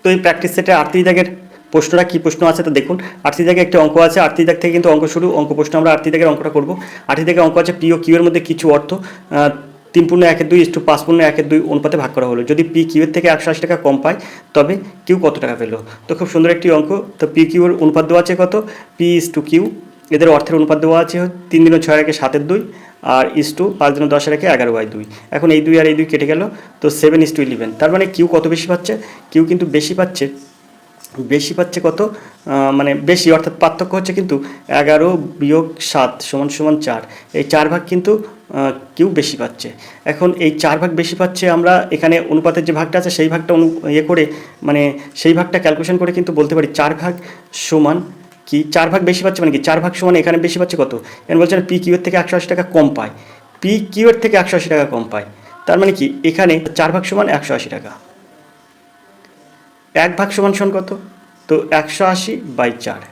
তো এই প্র্যাকটিস সেটে 38 দাগের প্রশ্নটা কী প্রশ্ন আছে তো দেখুন। 38 দাগে একটি অঙ্ক আছে, 38 দাগ থেকে কিন্তু অঙ্ক শুরু, অঙ্ক প্রশ্ন আমরা 38 দাগের অঙ্কটা করবো। 38 দাগের অঙ্ক আছে পি ও কিউ এর মধ্যে কিছু অর্থ 3/1/2:5/1/2 অনুপাতে ভাগ করা হলো। যদি পি কিউ এর থেকে 180 টাকা কম পায় তবে কিউ কত টাকা পেলো। তো খুব সুন্দর একটি অঙ্ক। তো পি কিউ এর অনুপাত দেওয়া আছে কত, P/Q, এদের অর্থের অনুপাত দেওয়া আছে 3 × 6 = 7/2 আর 5 × 10 = 11/2। এখন এই 2 আর এই 2 কেটে গেল, তো 7:11। তার মানে কিউ কত বেশি পাচ্ছে, কিউ কিন্তু বেশি পাচ্ছে কত, মানে বেশি, অর্থাৎ পার্থক্য হচ্ছে কিন্তু 11 - 7 = 4। এই 4 ভাগ কিন্তু কিউ বেশি পাচ্ছে। এখন এই 4 ভাগ বেশি পাচ্ছে, আমরা এখানে অনুপাতের যে ভাগটা আছে সেই ভাগটা করে মানে সেই ভাগটা ক্যালকুলেশন করে কিন্তু বলতে পারি 4 ভাগ সমান কি, 4 ভাগ বেশি পাচ্ছে মানে কি, 4 ভাগ সমান এখানে বেশি পাচ্ছে কত, এখানে বলছে পি কিউ এর থেকে 180 টাকা কম পায়, পি কিউ এর থেকে 180 টাকা কম পায়। তার মানে কি এখানে 4 ভাগ সমান 180 টাকা, 1 ভাগ সমান কত, তো 180/4,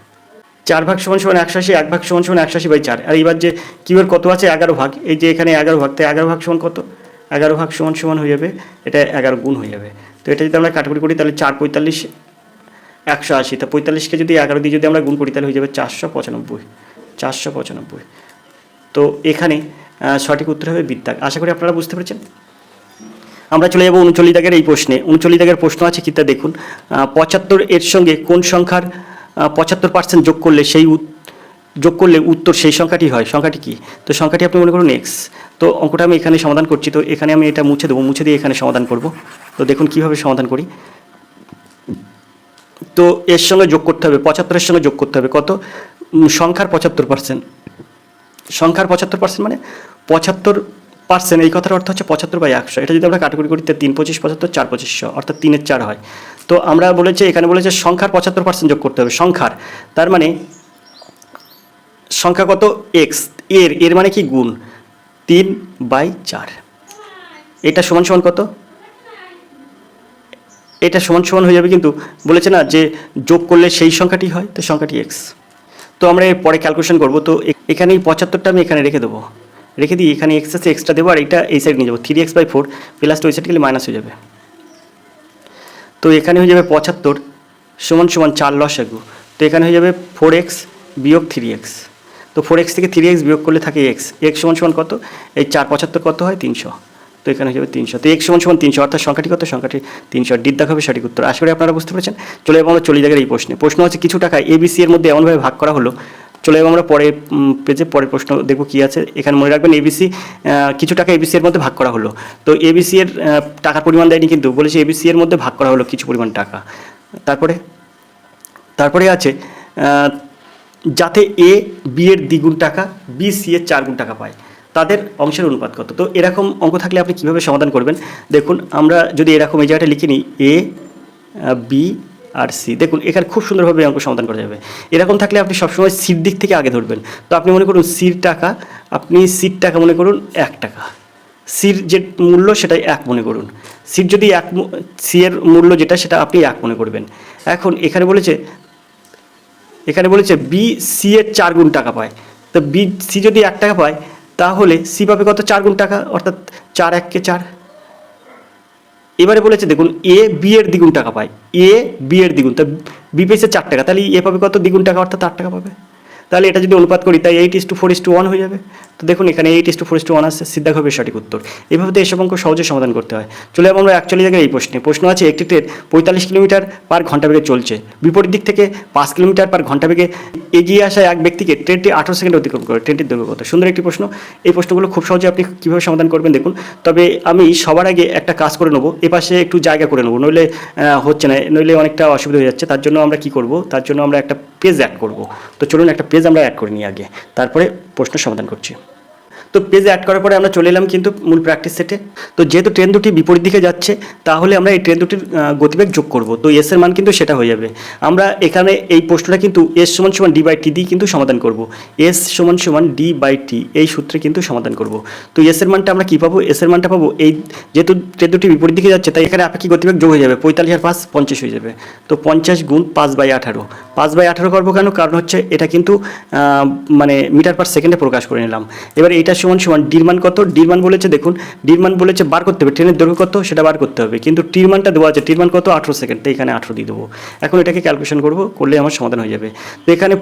4 ভাগ সমান 180, 1 ভাগ সমান 180/4। আর এবার যে কিউ এর কত আছে 11 ভাগ, এই যে এখানে 11 ভাগ, তাই 11 ভাগ সমান কত, 11 ভাগ সমান হয়ে যাবে, এটা 11 গুণ হয়ে যাবে। তো এটা যদি আমরা কাটাকুটি করি তাহলে 4 × 45 = 180, তা 45কে যদি 11 দিয়ে যদি আমরা গুণ করি তাহলে হয়ে যাবে 495। তো এখানে সঠিক উত্তর হবে বিদ্যাগ। আশা করি আপনারা বুঝতে পেরেছেন। আমরা চলে যাব 39 দাগের এই প্রশ্নে। 39 দাগের প্রশ্ন আছে কি তা দেখুন। 75 এর সঙ্গে কোন সংখ্যার 75% যোগ করলে উত্তর সেই সংখ্যাটি হয়, সংখ্যাটি কি। তো সংখ্যাটি আপনি মনে করুন এক্স। তো অঙ্কটা আমি এখানে সমাধান করছি, তো এখানে আমি এটা মুছে দেবো, মুছে দিয়ে এখানে সমাধান করব। তো দেখুন কীভাবে সমাধান করি। তো এর সঙ্গে যোগ করতে হবে, 75-এর সঙ্গে যোগ করতে হবে কত, সংখ্যার 75%। সংখ্যার 75% মানে 75%, এই কথার অর্থ হচ্ছে 75/100। এটা যদি আমরা কাটাকুটি করি 3 × 25 = 75, 4 × 25 100, অর্থাৎ 3-এর 4 হয়। তো আমরা বলেছি এখানে বলেছে সংখ্যার 75% যোগ করতে হবে, সংখ্যার, তার মানে সংখ্যা কত এক্স, এর মানে কি গুণ 3/4। এটা সমান কত, এটা সমান হয়ে যাবে, কিন্তু বলেছে না যে যোগ করলে সেই সংখ্যাটি হয়, তো সংখ্যাটি এক্স। তো আমরা এর পরে ক্যালকুলেশন করব। তো এখানে এই 75টা আমি এখানে রেখে দেবো, রেখে দিই, এখানে এক্স আছে এক্সট্রা দেবো, আর এটা এই সাইড নিয়ে যাবো, 3x/4 প্লাস ওই সাইড গেলে মাইনাস হয়ে যাবে। তো এখানে হয়ে যাবে 75 = 4 লসাগু। তো এখানে হয়ে যাবে 4x - 3x। তো 4x থেকে 3x বিয়োগ করলে থাকে এক্স সমান কত, এই 4 75 কত হয় 300। তো এখানে হয়ে যাবে 300। তো x সমান 300, অর্থাৎ সংখ্যাটি কত, সংখ্যাটি 300। ডিদ্দাগ হবে সঠিক উত্তর। আশা করি আপনারা বুঝতে পেরেছেন। চলে যাবো আমরা 40 দাগের এই প্রশ্নে। প্রশ্ন হচ্ছে কিছু টাকা ABC এর মধ্যে এমনভাবে ভাগ করা হলো। চলে যাবো আমরা পরের পেজে, পরের প্রশ্ন দেখবো কী আছে। এখানে মনে রাখবেন ABC, কিছু টাকা ABC এর মধ্যে ভাগ করা হলো। তো ABC এর টাকার পরিমাণ দেয়নি, কিন্তু বলেছে ABC এর মধ্যে ভাগ করা হলো কিছু পরিমাণ টাকা। তারপরে আছে যাতে A B এর দ্বিগুণ টাকা, B C এর 4 গুণ টাকা পায়, তাদের অংশের অনুপাত কত। তো এরকম অঙ্ক থাকলে আপনি কীভাবে সমাধান করবেন দেখুন। আমরা যদি এরকম এই জায়গাটা লিখে নিই A B আর C, দেখুন এখানে খুব সুন্দরভাবে অঙ্ক সমাধান করা যাবে। এরকম থাকলে আপনি সবসময় সির দিক থেকে আগে ধরবেন। তো আপনি মনে করুন সির টাকা মনে করুন 1 টাকা, সির যে মূল্য সেটাই 1 মনে করুন। সির যদি সি এর মূল্য যেটা সেটা আপনি 1 মনে করবেন। এখন এখানে বলেছে বি সি এর 4 গুণ টাকা পায়। তো বি সি যদি 1 টাকা পায় তাহলে সি পাবে কত, 4 গুণ টাকা, অর্থাৎ 4 × 1 = 4। এবারে বলেছে দেখুন এ বি এর দ্বিগুণ টাকা পায়, এ বি এর দ্বিগুণ, তা বি পেয়েছে 4 টাকা, তাহলে এ পাবে কত, দ্বিগুণ টাকা, অর্থাৎ 8 টাকা পাবে। তাহলে এটা যদি অনুপাত করি তাই 8:4:1 হয়ে যাবে। তো দেখুন এখানে 8:4:1 আসছে, সিদ্ধাগ হবে সঠিক উত্তর। এইভাবে এসব অঙ্ক সহজে সমাধান করতে হয়। চলে যাবো আমরা 41 জায়গায় এই প্রশ্ন আছে একটি ট্রেন 45 কিলোমিটার/ঘন্টা বেগে চলছে, বিপরীত দিক থেকে 5 কিলোমিটার/ঘন্টা বেগে এগিয়ে আসা এক ব্যক্তিকে ট্রেনটি 18 সেকেন্ড অতিক্রম করে, ট্রেনটির দৈর্ঘ্য কত। সুন্দর একটি প্রশ্ন। এই প্রশ্নগুলো খুব সহজে আপনি কীভাবে সমাধান করবেন দেখুন। তবে আমি সবার আগে একটা কাজ করে নেবো, এপাশে একটু জায়গা করে নেবো, নইলে হচ্ছে না, নইলে অনেকটা অসুবিধা হয়ে যাচ্ছে। তার জন্য আমরা কি করব, তার জন্য আমরা একটা পেজ অ্যাড করব। তো চলুন একটা পেজ আমরা অ্যাড করে নিই আগে, তারপরে প্রশ্ন সমাধান করছি। তো পেজে অ্যাড করার পরে আমরা চলে এলাম কিন্তু মূল প্র্যাকটিস সেটে। তো যেহেতু ট্রেন দুটি বিপরীত দিকে যাচ্ছে তাহলে আমরা এই ট্রেন দুটির গতিবেগ যোগ করব। তো এস এর মান কিন্তু সেটা হয়ে যাবে। আমরা এখানে এই প্রশ্নটা কিন্তু এস সমান d/t দিয়ে কিন্তু সমাধান করব। এস সমান d/t এই সূত্রে কিন্তু সমাধান করব। তো এস এর মানটা আমরা কী পাবো, এস এর মানটা পাবো এই, যেহেতু ট্রেন দুটি বিপরীত দিকে যাচ্ছে তাই এখানে আপেক্ষিক গতিবেগ যোগ হয়ে যাবে, 45 আর 5 50 হয়ে যাবে। তো 50 × 5/18, 5/18 করবো কেন? কারণ হচ্ছে এটা কিন্তু মানে মিটার পার সেকেন্ডে প্রকাশ করে নিলাম। এবার এইটা সমান সমান ডির মান কত? ডির মান বলেছে, দেখুন ডির মান বলেছে বার করতে হবে, ট্রেনের দৈর্ঘ্য কত সেটা বার করতে হবে, কিন্তু টির মানটা দেওয়া আছে, টির মান কত? 18 সেকেন্ড, তো এখানে 18 দিয়ে দেবো। এখন এটাকে ক্যালকুলেশন করবো, করলে আমার সমাধান হয়ে যাবে। তো এখানে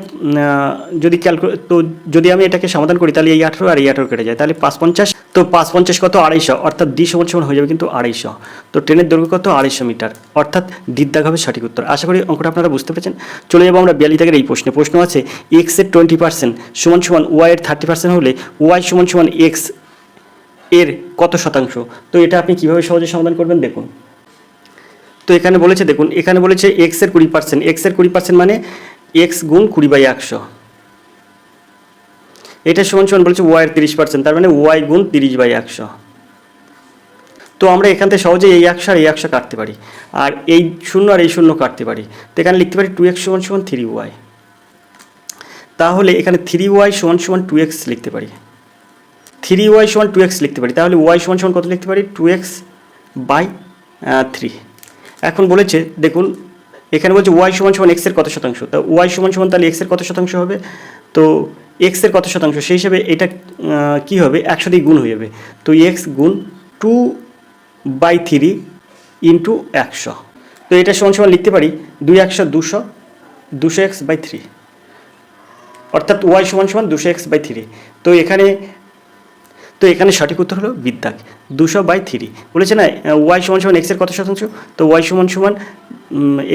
যদি আমি এটাকে সমাধান করি তাহলে এই 18 আর এই 18 কেটে যায়, তাহলে 5×50, তো 5×50 কত? 250, অর্থাৎ ডি সমান সমান হয়ে যাবে কিন্তু 250। তো ট্রেনের দৈর্ঘ্য কত? 250 মিটার, অর্থাৎ ডির দাগ হবে সঠিক উত্তর। আশা করি অঙ্কটা আপনারা বুঝতে পেরেছেন। চলে যাবো আমরা 42 দাগের এই প্রশ্ন আছে এক্স এর 20% সমান সমান ওয়াই এর 30% হলে ওয়াই সমান সমান এক্স এর কত শতাংশ? তো এটা আপনি কিভাবে সহজে সমাধান করবেন দেখুন। তো এখানে বলেছে, দেখুন এখানে বলেছে এক্স এর 20%, এক্স এর 20% মানে এক্স গুণ 20/100, এটা সমান সমান বলেছে ওয়াই এর 30%, তার মানে ওয়াই গুণ 30/100। তো আমরা এখান থেকে সহজে এই 100 আর এই 100 কাটতে পারি, আর এই 0 আর এই 0 কাটতে পারি। তো এখানে লিখতে পারি 2x সমান সমান 3y, তাহলে এখানে 3y সমান সমান 2x লিখতে পারি, 3y সমান 2x লিখতে পারি, তাহলে y সমান সমান কত লিখতে পারি? 2x/3। এখন বলেছে দেখুন এখানে বলছে y সমান সমান x এর কত শতাংশ, তা y সমান সমান তাহলে x এর কত শতাংশ হবে? তো x এর কত শতাংশ সেই হিসাবে এটা কি হবে? 100 দিয়ে গুণ হয়ে যাবে, তো x গুণ 2/3 ইন্টু 100। তো এটা সমান সমান লিখতে পারি 2×100 200, 200x/3, অর্থাৎ y সমান সমান 200x/3। তো এখানে সঠিক উত্তর হলো বিদ্যাগ 200/3। বলেছে না ওয়াই সমান সমান এক্স এর কত শতাংশ, তো ওয়াই সমান সমান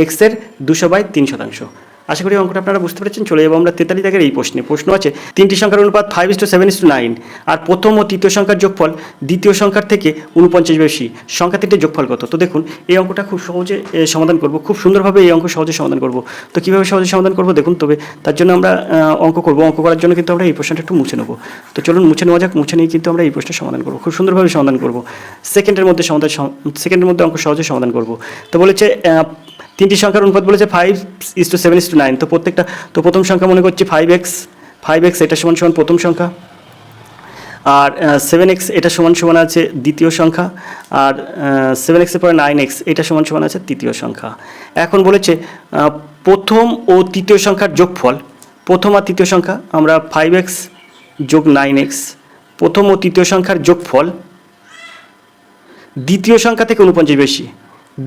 এক্স এর 200/3%। আশা করি অঙ্কটা আপনারা বুঝতে পেরেছেন। চলে যাবো আমরা 43 দাগের এই প্রশ্ন আছে তিনটি সংখ্যার অনুপাত 5:7:9 আর প্রথম ও তৃতীয় সংখ্যার যোগফল দ্বিতীয় সংখ্যার থেকে 49 বেশি, সংখ্যা তিনটির যোগফল কত? তো দেখুন এই অঙ্কটা খুব সহজে সমাধান করব, খুব সুন্দরভাবে এই অঙ্ক সহজে সমাধান করব। তো কীভাবে সহজে সমাধান করব দেখুন, তবে তার জন্য আমরা অঙ্ক করার জন্য কিন্তু আমরা এই প্রশ্নটা একটু মুছে নেব। তো চলুন মুছে নেওয়া যাক, মুছে নিয়ে কিন্তু আমরা এই প্রশ্নের সমাধান করব, খুব সুন্দরভাবে সমাধান করব, সেকেন্ডের মধ্যে অঙ্ক সহজে সমাধান করব। তো বলেছে তিনটি সংখ্যার অনুপাত বলেছে 5:7:9, তো প্রথম সংখ্যা মনে করছি 5x, এটা সমান সমান প্রথম সংখ্যা, আর 7x এটা সমান সমান আছে দ্বিতীয় সংখ্যা, আর 7x এর পরে 9x এটা সমান সমান আছে তৃতীয় সংখ্যা। এখন বলেছে প্রথম ও তৃতীয় সংখ্যার যোগফল, প্রথম আর তৃতীয় সংখ্যা আমরা 5x যোগ 9x, প্রথম ও তৃতীয় সংখ্যার যোগফল দ্বিতীয় সংখ্যা থেকে 49 বেশি,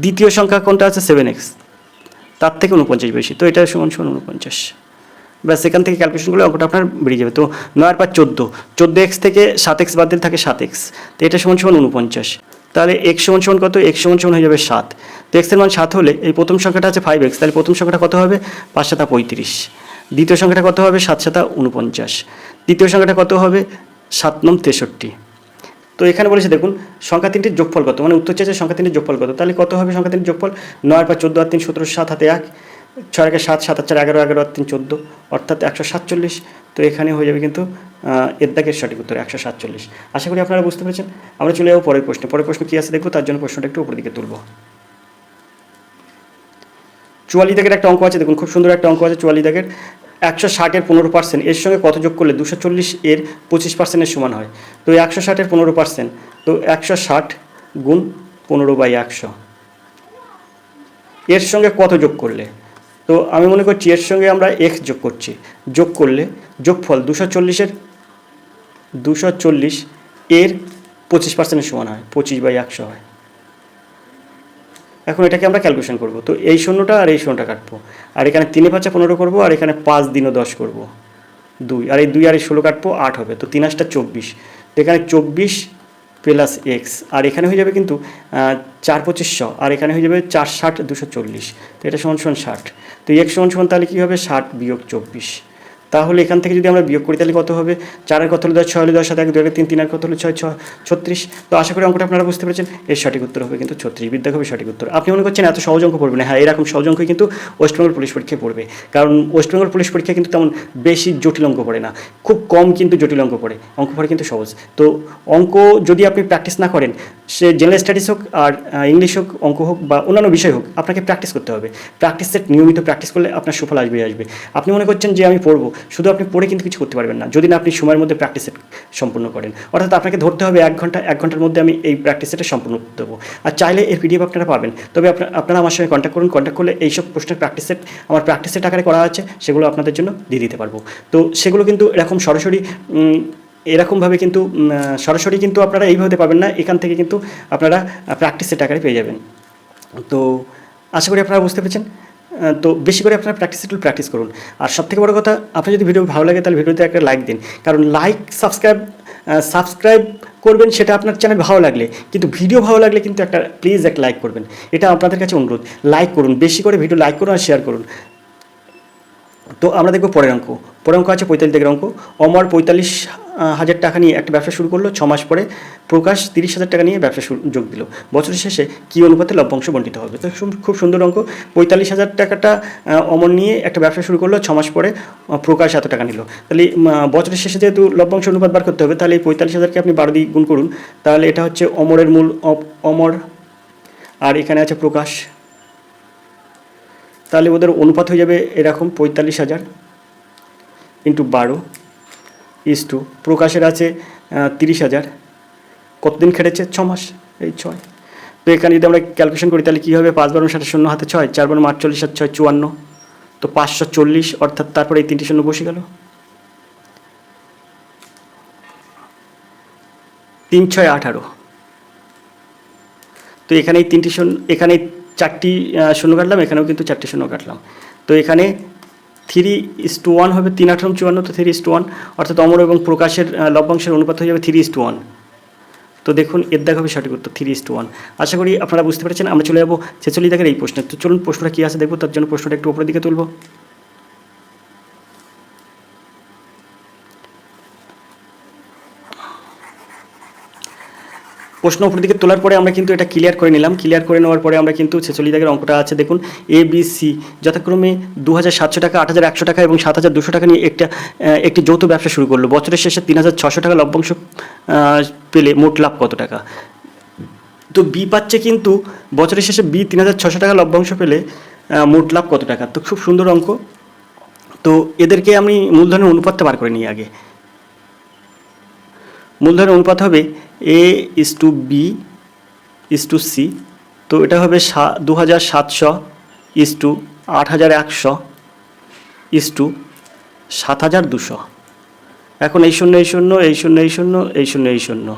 দ্বিতীয় সংখ্যা কোনটা আছে? 7x, তার থেকে 49 বেশি, তো এটা সমান সমান 49। ব্যাস এখান থেকে ক্যালকুলেশন করলে অঙ্কটা আপনার বেরিয়ে যাবে। তো 9/14 থেকে 7x বাদ দিলে থাকে 7x, তো এটা সমান সমান 49। তাহলে x সমান সমান কত? x সমান সমান হয়ে যাবে 7। তো x এর মান 7 হলে এই প্রথম সংখ্যাটা আছে 5x, তাহলে প্রথম সংখ্যাটা কত হবে? 5×7=35, দ্বিতীয় সংখ্যাটা কত হবে? 7×7=49, তৃতীয় সংখ্যাটা কত হবে? 7×9=63। তো এখানে বলেছে দেখুন সংখ্যা তিনটির যোগফল কত, মানে উত্তর চাইছে সংখ্যা তিনটির যোগফল কত, তাহলে কত হবে সংখ্যা তিনটির যোগফল? 9×14 আর 3 17, 7 হাতে 1, 6×7 7 4 11, 11 আর 3 14, অর্থাৎ 147। তো এখানে হয়ে যাবে কিন্তু এর দাগের সঠিক উত্তর 147। আশা করি আপনারা বুঝতে পেরেছেন। আমরা চলে যাবো পরের প্রশ্ন কী আছে দেখবো, তার জন্য প্রশ্নটা একটু উপর দিকে তুলব। 44 দাগের একটা অঙ্ক আছে, দেখুন খুব সুন্দর একটা অঙ্ক আছে। 44 দাগের 160 এর 15% এর সঙ্গে কত যোগ করলে 240 এর 25% সমান হয়? তো 160 এর 15%, তো 160 গুণ 15/100, এর সঙ্গে কত যোগ করলে? তো আমি মনে করছি এর সঙ্গে আমরা x যোগ করছি, যোগ করলে যোগফল 240 এর 25% সমান হয়, 25/100 হয়। এখন এটাকে আমরা ক্যালকুলেশন করব। তো এই শূন্যটা আর এই শূন্যটা কাটবো, আর এখানে 3×5 15 করবো, আর এখানে 5 দিনও 10 করবো, 2 আর এই 2 আর এই 16 কাটবো, 8 হবে। তো 3 8 24, তো এখানে 24 প্লাস এক্স, আর এখানে হয়ে যাবে কিন্তু 4×2500, আর এখানে হয়ে যাবে 4×60 240, তো এটা সমান সমান 60। তো এক্স সমান সমান তাহলে কী হবে? 60 বিয়োগ 24। তাহলে এখান থেকে যদি আমরা বিয়োগ করি তাহলে কত হবে? 4 এর কত হলো 10, 6 হলো 10, 7 1 2 3, 3 আর কত হলো 6 6 36। তো আশা করি অঙ্কটা আপনারা বুঝতে পেরেছেন। এর সঠিক উত্তর হবে কিন্তু 36, বিদ্যা হবে সঠিক উত্তর। আপনি মনে করছেন এত সহজ অঙ্ক পড়বে না, হ্যাঁ এরকম সহজ অঙ্কই কিন্তু ওয়েস্টবেঙ্গল পুলিশ পরীক্ষায় পড়বে, কারণ ওয়েস্টবেঙ্গল পুলিশ পরীক্ষায় কিন্তু তেমন বেশি জটিল অঙ্ক পড়ে না, খুব কম কিন্তু জটিল অঙ্ক পড়ে, অঙ্ক পড়ে কিন্তু সহজ। তো অঙ্ক যদি আপনি প্র্যাকটিস না করেন, সে জেনারেল স্টাডিজ হোক আর ইংলিশ হোক, অঙ্ক হোক বা অন্যান্য বিষয় হোক, আপনাকে প্র্যাকটিস করতে হবে। প্র্যাকটিস সেট নিয়মিত প্র্যাকটিস করলে আপনার সুফল আসবে। আপনি মনে করছেন যে আমি পড়বো, শুধু আপনি পড়ে কিন্তু কিছু করতে পারবেন না, যদি না আপনি সময়ের মধ্যে প্র্যাকটিস সেট সম্পূর্ণ করেন। অর্থাৎ আপনাকে ধরতে হবে 1 ঘন্টার মধ্যে আমি এই প্র্যাকটিস সেটটা সম্পূর্ণ করতে দেবো। আর চাইলে এর পিডিএফ আপনারা পাবেন, তবে আপনারা আমার সঙ্গে কন্ট্যাক্ট করুন। কন্ট্যাক্ট করলে এইসব প্রশ্নের প্র্যাকটিস সেট আমার প্র্যাকটিস সেট আকারে করা আছে, সেগুলো আপনাদের জন্য দিয়ে দিতে পারবো। তো সেগুলো কিন্তু এরকম সরাসরি এরকমভাবে কিন্তু সরাসরি কিন্তু আপনারা এইভাবে পাবেন না, এখান থেকে কিন্তু আপনারা প্র্যাকটিস সেট আকারে পেয়ে যাবেন। তো আশা করি আপনারা বুঝতে পেরেছেন। তো বেশি করে আপনারা প্র্যাকটিস করুন। আর সবথেকে বড় কথা, আপনার যদি ভিডিও ভালো লাগে তাহলে ভিডিওতে একটা লাইক দিন, কারণ লাইক সাবস্ক্রাইব করবেন সেটা আপনার চ্যানেল ভালো লাগলে, কিন্তু ভিডিও ভালো লাগলে কিন্তু প্লিজ একটা লাইক করবেন, এটা আপনাদের কাছে অনুরোধ। লাইক করুন, বেশি করে ভিডিও লাইক করুন আর শেয়ার করুন। তো আমরা দেখব পরের অঙ্ক আছে 45 দাগের অঙ্ক। অমর 45,000 টাকা নিয়ে একটা ব্যবসা শুরু করলো, 6 মাস পরে প্রকাশ 30,000 টাকা নিয়ে ব্যবসা যোগ দিল। বছরের শেষে কী অনুপাতে লভ্যাংশ বণ্টিত হবে? তো খুব সুন্দর অঙ্ক। 45,000 টাকাটা অমর নিয়ে একটা ব্যবসা শুরু করলো, 6 মাস পরে প্রকাশ এত টাকা নিল। তাহলে বছরের শেষে যেহেতু লভ্যাংশ অনুপাত বার করতে হবে, তাহলে এই 45,000কে আপনি 12 দিয়ে গুণ করুন। তাহলে এটা হচ্ছে অমরের মূল অমর, আর এখানে আছে প্রকাশ। তাহলে ওদের অনুপাত হয়ে যাবে এরকম 45,000 ইন্টু 12 ইস্টু প্রকাশের আছে 30,000। কতদিন খেটেছে? 6 মাস, এই 6। তো এখানে যদি আমরা ক্যালকুলেশন করি তাহলে কী হবে? 5 × 7 0 হাতে 6, 4 × 8 40 7 6 54, তো 540, অর্থাৎ তারপরে এই 3টি শূন্য বসে গেল। 3 6 18। তো এখানে এই 3টি শূন্য, এখানে 4টি শূন্য কাটলাম, এখানেও কিন্তু 4টি শূন্য কাটলাম। তো এখানে 3:1 হবে, 3 8 54, তো 3:1, অর্থাৎ অমর এবং প্রকাশের লভ্যাংশের অনুপাত হয়ে যাবে 3:1। তো দেখুন এর দেখা হবে সঠিক উত্তর 3:1। আশা করি আপনারা বুঝতে পেরেছেন। আমরা চলে যাবো 46 দাগের এই প্রশ্নে। তো চলুন প্রশ্নটা কী আছে দেখবো, তার জন্য প্রশ্নটা একটু উপরের দিকে তুলব। প্রশ্ন উপরের দিকে তোলার পরে আমরা কিন্তু এটা ক্লিয়ার করে নিলাম। ক্লিয়ার করে নেওয়ার পরে আমরা কিন্তু 46 দাগের অঙ্কটা আছে দেখুন, ABC যথাক্রমে 2,700 টাকা, 8,100 টাকা এবং 7,200 টাকা নিয়ে একটি যৌথ ব্যবসা শুরু করলো। বছরের শেষে 3,600 টাকা লভ্যাংশ পেলে মোট লাভ কত টাকা? তো বি পাচ্ছে কিন্তু বছরের শেষে 3,600 টাকা লভ্যাংশ পেলে মোট লাভ কত টাকা? তো খুব সুন্দর অঙ্ক। তো এদেরকে আমি মূলধনের অনুপাতটা বার করে নিই আগে। মূলধনের অনুপাত হবে A:B:C। তো এটা হবে 2,700 = 8,100 = 7,200। এখন এই শূন্য এই শূন্য এই শূন্য এই শূন্য এই শূন্য এই শূন্য,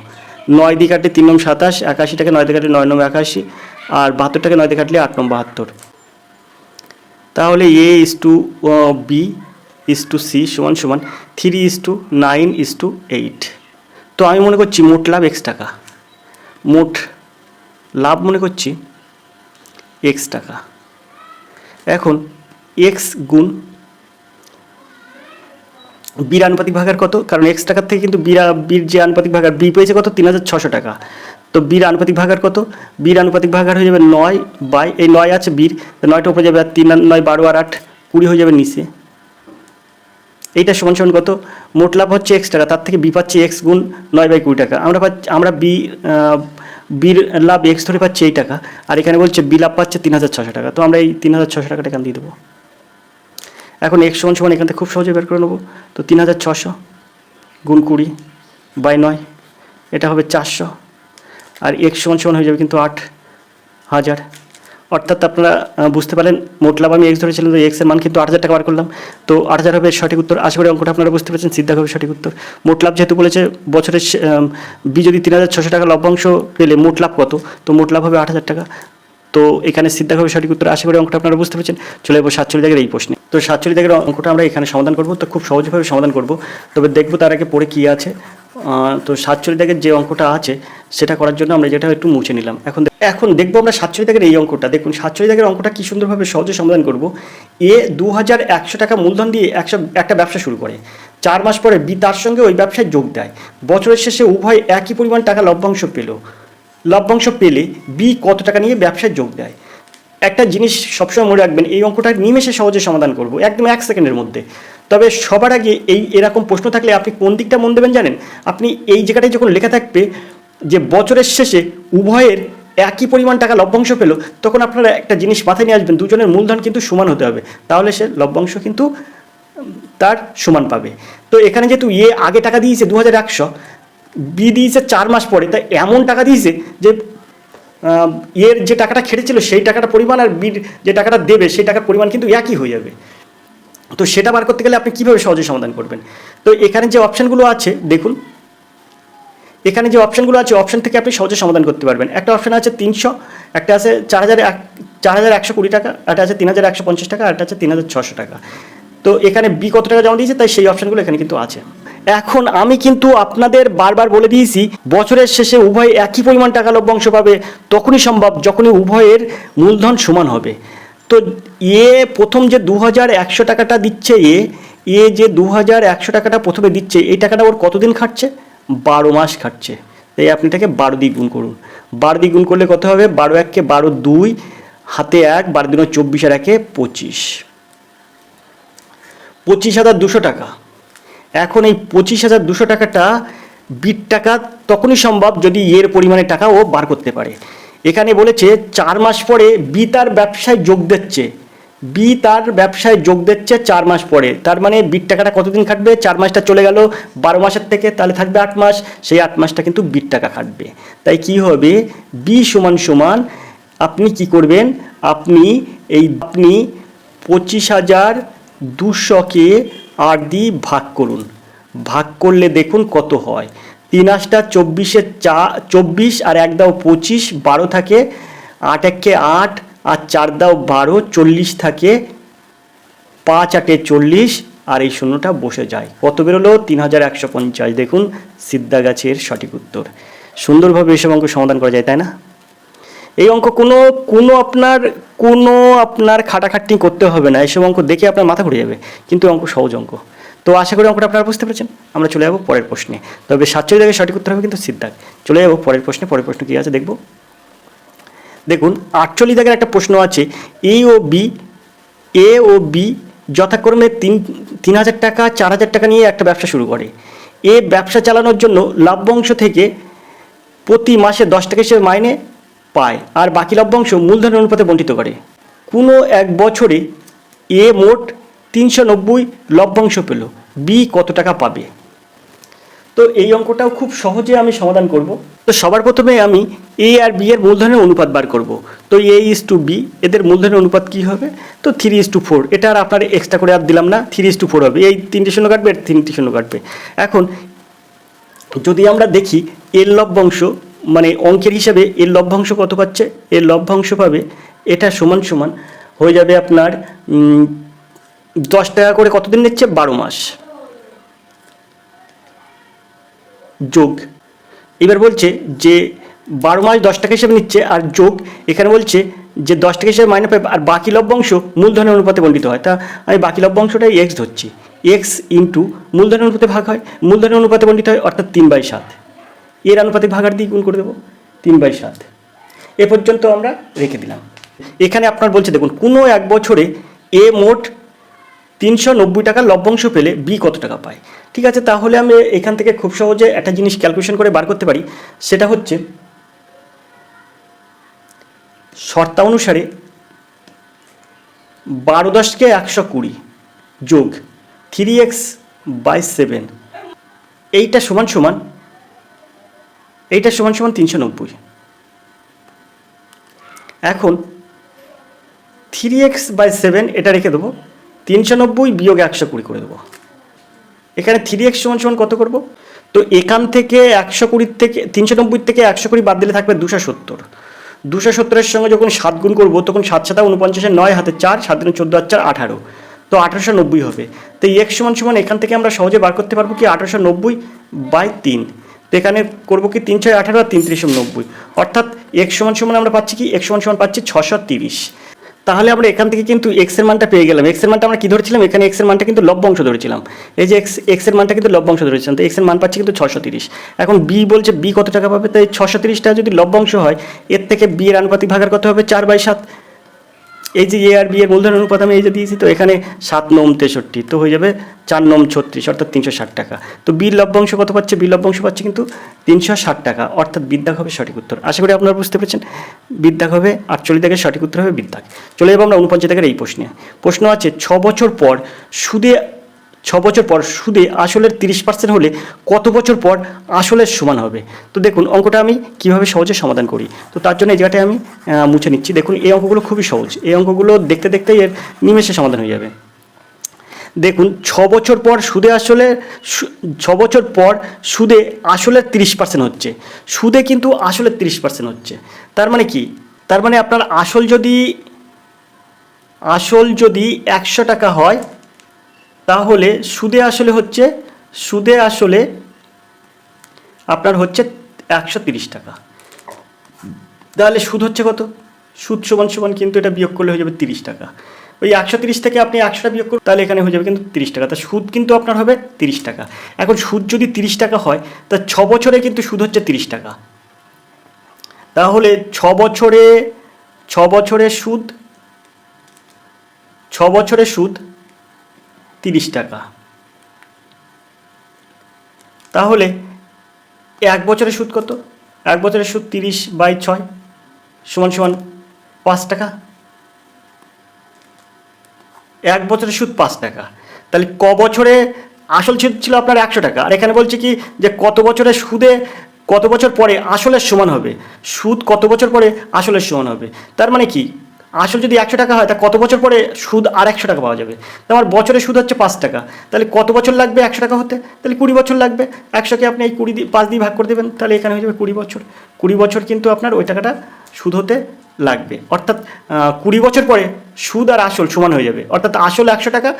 9 দিয়ে কাটলে 3 × 27, 81 টাকা 9 দিয়ে কাটলে 9 × 81, আর 72 টাকা 9 দিয়ে কাটলে 8 × 72। তাহলে A:B:C = 3:9:8। তো আমি মনে করছি মোট লাভ x টাকা, মোট লাভ মনে করছি x টাকা। এখন x গুণ বির আনুপাতিক ভাগার কত? কারণ x টাকার থেকে কিন্তু বির যে আনুপাতিক ভাগার, বি পেয়েছে কত? 3,600 টাকা। তো বির আনুপাতিক ভাগার কত? বির আনুপাতিক ভাগার হয়ে যাবে 9 এই 9 আছে বির, 9টা উপরে যাবে, আর 3 আর 9 12 আর 8 20 হয়ে যাবে নিচে। এইটা সমান কত? মোট লাভ হচ্ছে x টাকা, তার থেকে বি পাচ্ছে x গুণ 9/20 টাকা। আমরা বির লাভ x ধরে পাচ্ছি এই টাকা, আর এখানে বলছে বি লাভ পাচ্ছে 3,600 টাকা। তো আমরা এই 3,600 টাকাটা এখানে দিয়ে দেবো। এখন x সমান এখান থেকে খুব সহজে বের করে নেবো। তো 3,600 গুণ 20/9, এটা হবে 400, আর x সমান হয়ে যাবে কিন্তু 8,000। অর্থাৎ আপনারা বুঝতে পারেন মোট লাভ আমি x ধরেছিলাম, তো x এর মান কিন্তু 8,000 টাকা বার করলাম। তো 8,000 হবে সঠিক উত্তর। আশা করি অঙ্কটা আপনারা বুঝতে পেরেছেন, সিদ্ধা হবে সঠিক উত্তর। মোট লাভ যেহেতু বলেছে বছরের বি যদি 3,600 টাকা লভ্যাংশ পেলে মোট লাভ কত, তো মোট লাভ হবে 8,000 টাকা। তো এখানে সিদ্ধা হবে সঠিক উত্তর। আশা করি অঙ্কটা আপনারা বুঝতে পেরেছেন। চলে যাবো 47 দাগের এই প্রশ্নে। তো 47 দাগের অঙ্কটা আমরা এখানে সমাধান করব। তো খুব সহজভাবে সমাধান করব, তবে দেখবো তার আগে পড়ে কী আছে। তো 47 দাগের যে অঙ্কটা আছে সেটা করার জন্য আমরা যেটা একটু মুছে নিলাম। এখন দেখবো আমরা 47 দাগের এই অঙ্কটা। দেখুন 47 দাগের অঙ্কটা কী সুন্দরভাবে সহজে সমাধান করব। এ 2,100 টাকা মূলধন দিয়ে একটা ব্যবসা শুরু করে, 4 মাস পরে বি তার সঙ্গে ওই ব্যবসায় যোগ দেয়। বছরের শেষে উভয় একই পরিমাণ টাকা লভ্যাংশ পেলে বি কত টাকা নিয়ে ব্যবসায় যোগ দেয়? একটা জিনিস সবসময় মনে রাখবেন, এই অঙ্কটা নিমেষে সহজে সমাধান করব, একদম 1 সেকেন্ডের মধ্যে। তবে সবার আগে এরকম প্রশ্ন থাকলে আপনি কোন দিকটা মন দেবেন জানেন? আপনি এই জায়গাটায় যখন লেখা থাকবে যে বছরের শেষে উভয়ের একই পরিমাণ টাকা লভ্যাংশ পেল, তখন আপনারা একটা জিনিস মাথায় নিয়ে আসবেন, দুজনের মূলধন কিন্তু সমান হতে হবে, তাহলে সে লভ্যাংশ কিন্তু তার সমান পাবে। তো এখানে যেহেতু এ আগে টাকা দিয়েছে 2100, বি দিয়েছে 4 মাস পরে, তাই এমন টাকা দিয়েছে যে এর যে টাকাটা খেটেছিল সেই টাকাটা পরিমাণ আর বির যে টাকাটা দেবে সেই টাকার পরিমাণ কিন্তু একই হয়ে যাবে। তো সেটা বার করতে গেলে আপনি কীভাবে সহজে সমাধান করবেন? তো এখানে যে অপশানগুলো আছে দেখুন, এখানে যে অপশানগুলো আছে অপশান থেকে আপনি সহজে সমাধান করতে পারবেন। একটা অপশান আছে 300, একটা আছে 4120 টাকা, একটা আছে 3150 টাকা, আর একটা আছে 3600 টাকা। তো এখানে বি কত টাকা জমা দিয়েছে, তাই সেই অপশানগুলো এখানে কিন্তু আছে। এখন আমি কিন্তু আপনাদের বারবার বলে দিয়েছি বছরের শেষে উভয় একই পরিমাণ টাকা লভ্যাংশ পাবে তখনই সম্ভব যখনই উভয়ের মূলধন সমান হবে। তো প্রথম যে 2100 টাকাটা দিচ্ছে যে 2100 টাকাটা প্রথমে দিচ্ছে, এই টাকাটা ওর কতদিন খাটছে? 12 মাস খাটছে। তাই আপনি এটাকে 12 দিয়ে গুণ করুন। 12 দিয়ে গুণ করলে কত হবে? 12 1 12, 2 হাতে 1, 12 2 24 আর 1 25, 25,200 টাকা। এখন এই 25,200 টাকাটা বিট টাকা তখনই সম্ভব যদি এর পরিমাণে টাকা ও বার করতে পারে। এখানে বলেছে 4 মাস পরে বি তার ব্যবসায় যোগ দিচ্ছে, 4 মাস পরে। তার মানে বিট টাকাটা কতদিন খাটবে? 4 মাসটা চলে গেল 12 মাসের থেকে, তাহলে থাকবে 8 মাস। সেই 8 মাসটা কিন্তু বিট টাকা খাটবে। তাই কি হবে? বি সমান সমান আপনি কি করবেন? আপনি 25,200কে 8 দিয়ে ভাগ করুন। ভাগ করলে দেখুন কত হয়। 3 8টা 24 আর 1 দাও 25, 12 থাকে, 8 1 8 আর 4 দাও 12, 40 থাকে, 5 8 40 আর এই শূন্যটা বসে যায়। কত বেরোলো? 3150। দেখুন সিদ্ধা গাছের সঠিক উত্তর। সুন্দরভাবে এসব অঙ্ক সমাধান করা যায়, তাই না? এই অঙ্ক কোনো আপনার খাটাখাটনি করতে হবে না। এইসব অঙ্ক দেখে আপনার মাথা ঘুরে যাবে, কিন্তু অঙ্ক সহজ অঙ্ক। তো আশা করি অঙ্কটা আপনারা বুঝতে পেরেছেন। আমরা চলে যাবো পরের প্রশ্নে। তবে 47 দাগের সঠিক উত্তর হবে কিন্তু সিদ্ধার্থ। চলে যাবো পরের প্রশ্নে। পরের প্রশ্ন কী আছে দেখব। দেখুন 48 দাগের একটা প্রশ্ন আছে। এ ও বি যথাক্রমে 3,000 টাকা 4,000 টাকা নিয়ে একটা ব্যবসা শুরু করে। ব্যবসা চালানোর জন্য লভ্যাংশ থেকে প্রতি মাসে 10 টাকা হিসেবে মাইনে পায় আর বাকি লভ্যাংশ মূলধনের অনুপাতে বণ্টিত করে। কোনো এক বছরে মোট 390 লভ্যাংশ পেল, বি কত টাকা পাবে? তো এই অঙ্কটাও খুব সহজে আমি সমাধান করব। তো সবার প্রথমে আমি এ আর বি এর মূলধনের অনুপাত বার করব। তো A/B এদের মূলধনের অনুপাত কি হবে? তো 3:4। এটা আর আপনার এক্সট্রা করে আর দিলাম না, 3:4 হবে। এই 3টে শূন্য কাটবে, 3টে শূন্য কাটবে। এখন যদি আমরা দেখি এর লভ্যাংশ, মানে অঙ্কের হিসাবে এর লভ্যাংশ কত পাচ্ছে? এর লভ্যাংশ পাবে এটা সমান সমান হয়ে যাবে আপনার 10 টাকা করে কতদিন নিচ্ছে? 12 মাস যোগ। এবার বলছে যে 12 মাস 10 টাকা হিসেবে নিচ্ছে আর যোগ এখানে বলছে যে 10 টাকা হিসেবে মাইনে পাবে আর বাকি লভ্যাংশ মূলধনের অনুপাতে বণ্টিত হয়। তা আমি বাকি লভ্যাংশটাই এক্স ধরছি। এক্স ইন্টু মূলধনের অনুপাতে ভাগ হয়, মূলধনের অনুপাতে বণ্টিত হয় অর্থাৎ 3/7। এর অনুপাতে ভাগার দিয়ে গুণ করে দেবো 3/7। এ পর্যন্ত আমরা রেখে দিলাম। এখানে আপনার বলছে দেখুন কোনো এক বছরে মোট 390 টাকা লভ্যাংশ পেলে বি কত টাকা পায়। ঠিক আছে, তাহলে আমি এখান থেকে খুব সহজে একটা জিনিস ক্যালকুলেশন করে বার করতে পারি। সেটা হচ্ছে শর্তানুসারে 12 10 কে 120 যোগ 3x/7 এইটা সমান সমান 390। এখন 3x/7 এটা রেখে দেবো, 390 বিয়োগ 120 করে দেবো। এখানে 3x সমান সমান কত করব? তো এখান থেকে 120 থেকে 390 থেকে 120 বাদ দিলে থাকবে 270। 270-এর সঙ্গে যখন 7 গুণ করবো তখন 7 7 49, 9 হাতে 4, 7 দিন 14 আর 4 18, তো 1890 হবে। তো x সমান সমান এখান থেকে আমরা সহজে বার করতে পারবো কি 1890/3। তো এখানে করবো কি 3 6 18 আর 3 3 90, অর্থাৎ x সমান সমান আমরা পাচ্ছি কি x সমান সমান পাচ্ছি 630। তাহলে আমরা এখান থেকে কিন্তু x এর মানটা পেয়ে গেলাম। x এর মানটা আমরা কি ধরেছিলাম? এখানে x এর মানটা কিন্তু লভ্যাংশ ধরেছিলাম। এই যে x এর মানটা কিন্তু লভ্যাংশ ধরেছিলাম, তো x এর মান পাচ্ছি কিন্তু 630। এখন b বলছে b কত টাকা পাবে, তাই 630 টাকা যদি লভ্যাংশ হয় এর থেকে b এর আনুপাতিক ভাগার কত হবে? 4/7। এই যে এ আর বি এর মূলধন অনুপাত আমি এই যে দিয়েছি, তো এখানে 7 9 63, তো হয়ে যাবে 4 9 36 অর্থাৎ 360 টাকা। তো বি লভ্যাংশ কত পাচ্ছে? বি লভ্যাংশ পাচ্ছে কিন্তু 360 টাকা, অর্থাৎ বিদ্যাক হবে সঠিক উত্তর। আশা করি আপনারা বুঝতে পেরেছেন। বিদ্যাক হবে 48 দাগের সঠিক উত্তর হবে বিদ্যাক। চলে যাবো আমরা 49 দাগের এই প্রশ্নে। প্রশ্ন আছে 6 বছর পর সুদে 6 বছর পর সুদে আসলের 30% হলে কত বছর পর আসলের সমান হবে? তো দেখুন অঙ্কটা আমি কিভাবে সহজে সমাধান করি। তো তার জন্য এই জায়গাটায় আমি মুছে নিচ্ছি। দেখুন এই অঙ্কগুলো খুবই সহজ, এই অঙ্কগুলো দেখতে দেখতেই এর নিমেষে সমাধান হয়ে যাবে। দেখুন 6 বছর পর সুদে আসলে 6 বছর পর সুদে আসলের 30% হচ্ছে, সুদে কিন্তু আসলের 30% হচ্ছে। তার মানে কি? তার মানে আপনার আসল যদি 100 টাকা হয় তাহলে সুদে আসলে আপনার হচ্ছে 130 টাকা। তাহলে সুদ হচ্ছে কত? সুদ সমান সমান কিন্তু এটা বিয়োগ করলে হয়ে যাবে 30 টাকা। ওই 130 থেকে আপনি 100টা বিয়োগ করুন, তাহলে এখানে হয়ে যাবে কিন্তু 30 টাকা। তা সুদ কিন্তু আপনার হবে 30 টাকা। এখন সুদ যদি 30 টাকা হয় তা 6 বছরে কিন্তু সুদ হচ্ছে 30 টাকা। তাহলে 6 বছরে সুদ 30 টাকা। তাহলে 1 বছরের সুদ কত? 1 বছরের সুদ 30/6 সমান সমান 5 টাকা। 1 বছরের সুদ 5 টাকা। তাহলে ক বছরে আসল সুদ ছিল আপনার 100 টাকা, আর এখানে বলছে কি যে কত বছরের সুদে কত বছর পরে আসলের সমান হবে, সুদ কত বছর পরে আসলের সমান হবে। তার মানে কি? আসল যদি 100 টাকা হয় তা কত বছর পরে সুদ আর 100 টাকা পাওয়া যাবে? তো আমার বছরের সুদ হচ্ছে 5 টাকা, তাহলে কত বছর লাগবে 100 টাকা হতে? তাহলে 20 বছর লাগবে। 100কে আপনি এই 5 দিয়ে ভাগ করে দেবেন, তাহলে এখানে হয়ে যাবে 20 বছর। 20 বছর কিন্তু আপনার ওই টাকাটা সুদ হতে লাগবে। অর্থাৎ 20 বছর পরে সুদ আর আসল সমান হয়ে যাবে, অর্থাৎ আসল 100 টাকা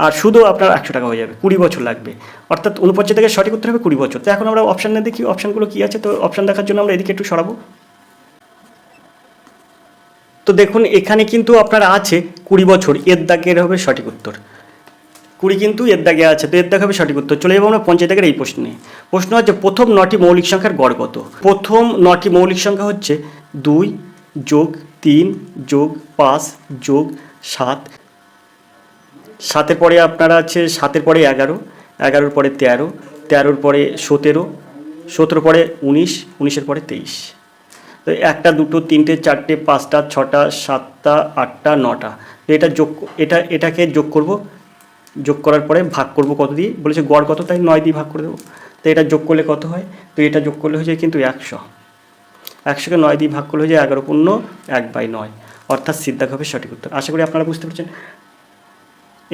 আর সুদও আপনার 100 টাকা হয়ে যাবে। 20 বছর লাগবে, অর্থাৎ 49 থেকে সঠিক উত্তর হবে 20 বছর। তো এখন আমরা অপশানে দেখি অপশানগুলো কী আছে। তো অপশান দেখার জন্য আমরা এদিকে একটু সরাবো। তো দেখুন এখানে কিন্তু আপনার আছে 20 বছর, এর দাগের হবে সঠিক উত্তর। 20 কিন্তু এর দাগে আছে, তো এর দাগে হবে সঠিক উত্তর। চলে যাবো আমরা পঞ্চায়েত দাগের এই প্রশ্নে। প্রশ্ন হচ্ছে প্রথম 9টি মৌলিক সংখ্যার গড় কত? প্রথম 9টি মৌলিক সংখ্যা হচ্ছে 2 যোগ 3 যোগ 5 যোগ 7। 7-এর পরে আপনার আছে 7-এর পরে 11, 11-র পরে 13, 13-র পরে 17, 17-র পরে 19, 19-এর পরে 23। তো 1টা 2টো 3টে 4টে 5টা 6টা 7টা 8টা 9টা। তো এটাকে যোগ করব, যোগ করার পরে ভাগ করব কত দিয়ে? বলেছে গড় কত, তাই 9 দিয়ে ভাগ করে দেবো। তো এটা যোগ করলে কত হয়? তো এটা যোগ করলে হয়ে যায় কিন্তু 100। 100কে 9 দিয়ে ভাগ করলে হয়ে যায় 11 পূর্ণ 1/9, অর্থাৎ সিদ্ধাক হবে সঠিক উত্তর। আশা করি আপনারা বুঝতে পারছেন।